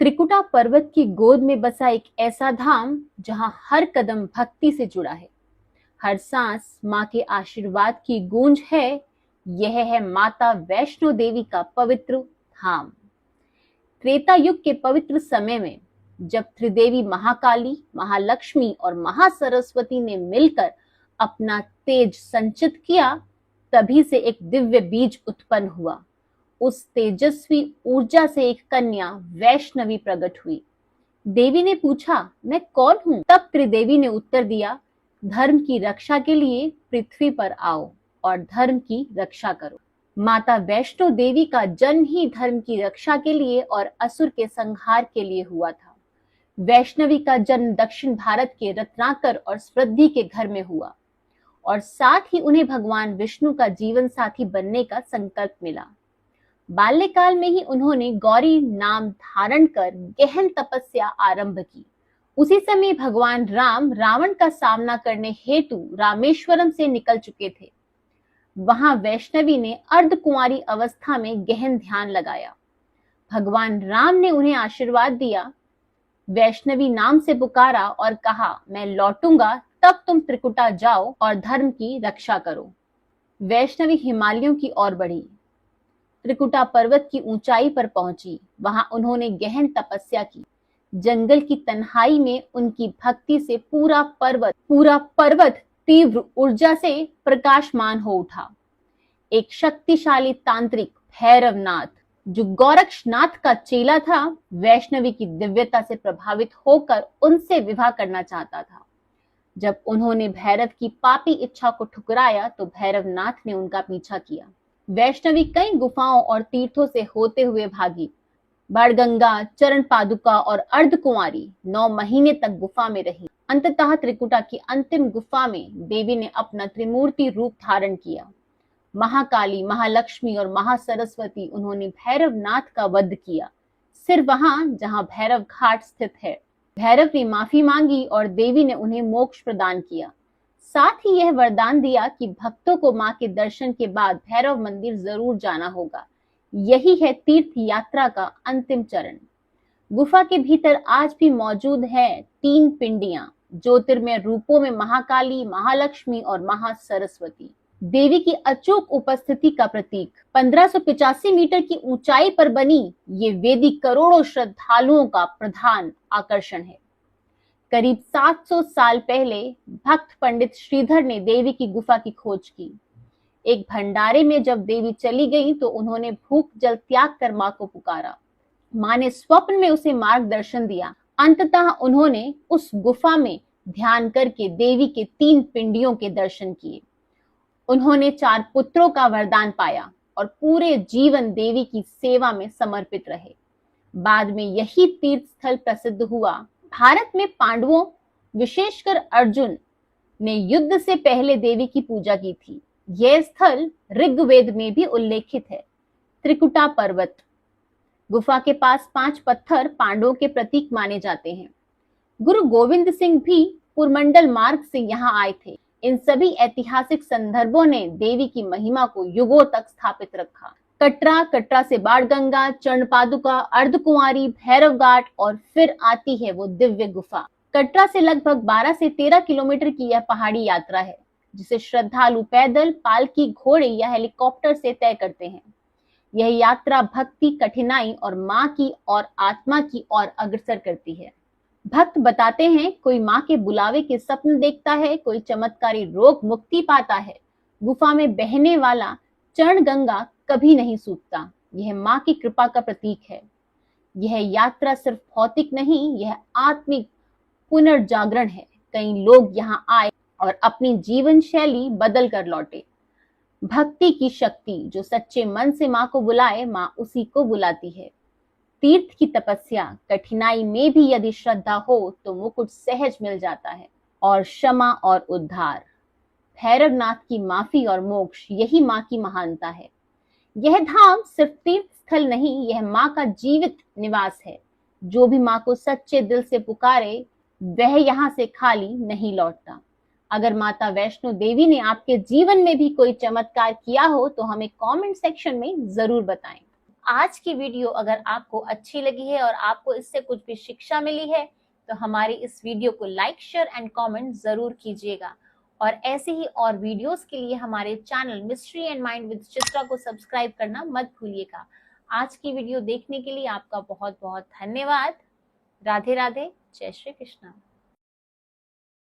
त्रिकुटा पर्वत की गोद में बसा एक ऐसा धाम जहां हर कदम भक्ति से जुड़ा है, हर सांस मां के आशीर्वाद की गूंज है। यह है माता वैष्णो देवी का पवित्र धाम। त्रेता युग के पवित्र समय में जब त्रिदेवी महाकाली, महालक्ष्मी और महासरस्वती ने मिलकर अपना तेज संचित किया, तभी से एक दिव्य बीज उत्पन्न हुआ। उस तेजस्वी ऊर्जा से एक कन्या वैष्णवी प्रकट हुई। देवी ने पूछा, मैं कौन हूं? तब त्रिदेवी ने उत्तर दिया, धर्म की रक्षा के लिए पृथ्वी पर आओ और धर्म की रक्षा करो। माता वैष्णो देवी का जन्म ही धर्म की रक्षा के लिए और असुर के संहार के लिए हुआ था। वैष्णवी का जन्म दक्षिण भारत के रत्नाकर और समृद्धि के घर में हुआ और साथ ही उन्हें भगवान विष्णु का जीवन साथी बनने का संकल्प मिला। बाल्यकाल में ही उन्होंने गौरी नाम धारण कर गहन तपस्या आरंभ की। उसी समय भगवान राम रावण का सामना करने हेतु रामेश्वरम से निकल चुके थे। वहां वैष्णवी ने अर्धकुंवारी अवस्था में गहन ध्यान लगाया। भगवान राम ने उन्हें आशीर्वाद दिया। वैष्णवी नाम से पुकारा और कहा, मैं लौटूंगा तब तुम त्रिकुटा जाओ और धर्म की रक्षा करो। वैष्णवी हिमालयों की ओर बढ़ी, त्रिकुटा पर्वत की ऊंचाई पर पहुंची। वहां उन्होंने गहन तपस्या की। जंगल की तन्हाई में उनकी भक्ति से पूरा पर्वत तीव्र ऊर्जा से प्रकाशमान हो उठा। एक शक्तिशाली तांत्रिक भैरवनाथ, जो गोरक्षनाथ का चेला था, वैष्णवी की दिव्यता से प्रभावित होकर उनसे विवाह करना चाहता था। जब उन्होंने भैरव की पापी इच्छा को ठुकराया तो भैरवनाथ ने उनका पीछा किया। वैष्णवी कई गुफाओं और तीर्थों से होते हुए भागी। बाणगंगा, चरण पादुका और अर्धकुंवारी 9 महीने तक गुफा में रही। अंततः त्रिकुटा की अंतिम गुफा में देवी ने अपना त्रिमूर्ति रूप धारण किया। महाकाली, महालक्ष्मी और महासरस्वती उन्होंने भैरवनाथ का वध किया, सिर्फ वहां जहां भैरव घाट स्थित है। भैरव ने माफी मांगी और देवी ने उन्हें मोक्ष प्रदान किया। साथ ही यह वरदान दिया कि भक्तों को मां के दर्शन के बाद भैरव मंदिर जरूर जाना होगा। यही है तीर्थ यात्रा का अंतिम चरण। गुफा के भीतर आज भी मौजूद है 3 पिंडियां, ज्योतिर्मय रूपों में महाकाली, महालक्ष्मी और महासरस्वती, देवी की अचूक उपस्थिति का प्रतीक। 1585 मीटर की ऊंचाई पर बनी ये वेदी करोड़ों श्रद्धालुओं का प्रधान आकर्षण है। करीब 700 साल पहले भक्त पंडित श्रीधर ने देवी की गुफा की खोज की। एक भंडारे में जब देवी चली गई तो उन्होंने भूख जल त्याग कर मां को पुकारा। मां ने स्वप्न में उसे मार्गदर्शन दिया। अंततः उन्होंने उस गुफा में ध्यान करके देवी के 3 पिंडियों के दर्शन किए। उन्होंने 4 पुत्रों का वरदान पाया और पूरे जीवन देवी की सेवा में समर्पित रहे। बाद में यही तीर्थ स्थल प्रसिद्ध हुआ। भारत में पांडवों, विशेषकर अर्जुन ने युद्ध से पहले देवी की पूजा की थी। यह स्थल ऋग्वेद में भी उल्लेखित है। त्रिकुटा पर्वत गुफा के पास 5 पत्थर पांडवों के प्रतीक माने जाते हैं। गुरु गोविंद सिंह भी पुरमंडल मार्ग से यहाँ आए थे। इन सभी ऐतिहासिक संदर्भों ने देवी की महिमा को युगों तक स्थापित रखा। कटरा से बाणगंगा, चरण पादुका, अर्धकुंवारी, भैरवघाट और फिर आती है वो दिव्य गुफा। कटरा से लगभग 12 से 13 किलोमीटर की यह पहाड़ी यात्रा है, जिसे श्रद्धालु पैदल, पालकी, घोड़े या हेलीकॉप्टर से तय करते हैं। यह यात्रा भक्ति, कठिनाई और मां की और आत्मा की ओर अग्रसर करती है। भक्त बताते हैं, कोई मां के बुलावे के स्वप्न देखता है, कोई चमत्कारी रोग मुक्ति पाता है। गुफा में बहने वाला चरण गंगा कभी नहीं सूखता। यह मां की कृपा का प्रतीक है। यह यात्रा सिर्फ भौतिक नहीं, यह आत्मिक पुनर्जागरण है। कई लोग यहाँ आए और अपनी जीवन शैली बदल कर लौटे। भक्ति की शक्ति, जो सच्चे मन से मां को बुलाए, मां उसी को बुलाती है। तीर्थ की तपस्या, कठिनाई में भी यदि श्रद्धा हो तो मुकुट सहज मिल जाता है। और क्षमा और उद्धार, भैरवनाथ की माफी और मोक्ष, यही मां की महानता है। यह धाम सिर्फ तीर्थ स्थल नहीं, यह मां का जीवित निवास है। जो भी मां को सच्चे दिल से पुकारे वह यहाँ से खाली नहीं लौटता। अगर माता वैष्णो देवी ने आपके जीवन में भी कोई चमत्कार किया हो तो हमें कमेंट सेक्शन में जरूर बताएं। आज की वीडियो अगर आपको अच्छी लगी है और आपको इससे कुछ भी शिक्षा मिली है तो हमारी इस वीडियो को लाइक, शेयर एंड कमेंट जरूर कीजिएगा। और ऐसे ही और वीडियोस के लिए हमारे channel mystery and mind with Chitra को सब्सक्राइब करना मत भूलिएगा। आज की वीडियो देखने के लिए आपका बहुत बहुत धन्यवाद। राधे राधे, जय श्री कृष्णा।